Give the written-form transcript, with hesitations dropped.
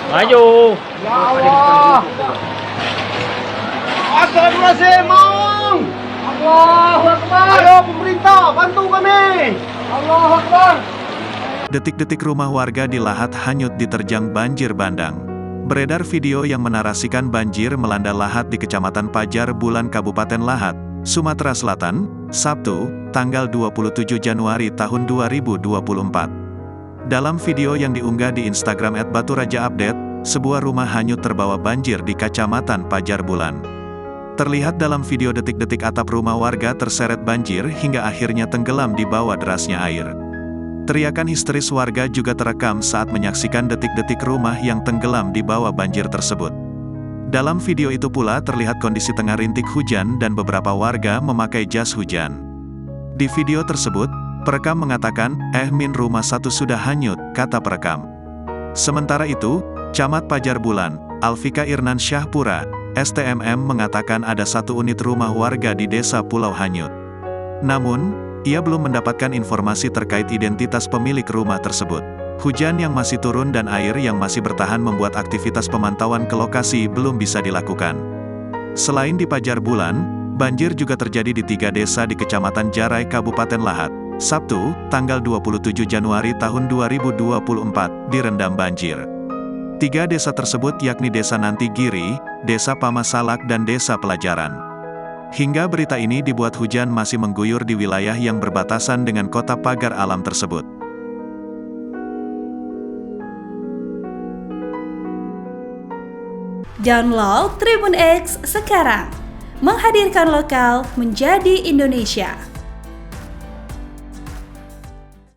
Maju. Ya Allah. Astagfirullahaladzim, Mang. Allahu Akbar. Ayo pemerintah, bantu kami. Allahu Akbar. Detik-detik rumah warga di Lahat hanyut diterjang banjir bandang. Beredar video yang menarasikan banjir melanda Lahat di Kecamatan Pajar Bulan Kabupaten Lahat, Sumatera Selatan, Sabtu, tanggal 27 Januari tahun 2024. Dalam video yang diunggah di Instagram @baturajaupdate, sebuah rumah hanyut terbawa banjir di Kecamatan Pajar Bulan. Terlihat dalam video detik-detik atap rumah warga terseret banjir hingga akhirnya tenggelam di bawah derasnya air. Teriakan histeris warga juga terekam saat menyaksikan detik-detik rumah yang tenggelam di bawah banjir tersebut. Dalam video itu pula terlihat kondisi tengah rintik hujan dan beberapa warga memakai jas hujan. Di video tersebut, perekam mengatakan, min rumah satu sudah hanyut, kata perekam. Sementara itu, Camat Pajar Bulan, Alfika Irnan Syahpura, STMM mengatakan ada satu unit rumah warga di desa Pulau hanyut. Namun, ia belum mendapatkan informasi terkait identitas pemilik rumah tersebut. Hujan yang masih turun dan air yang masih bertahan membuat aktivitas pemantauan ke lokasi belum bisa dilakukan. Selain di Pajar Bulan, banjir juga terjadi di 3 desa di Kecamatan Jarai Kabupaten Lahat. Sabtu, tanggal 27 Januari tahun 2024, direndam banjir. 3 desa tersebut yakni Desa Nanti Giri, Desa Pamasalak dan Desa Pelajaran. Hingga berita ini dibuat hujan masih mengguyur di wilayah yang berbatasan dengan kota pagar alam tersebut. Download Tribun X sekarang, menghadirkan lokal menjadi Indonesia.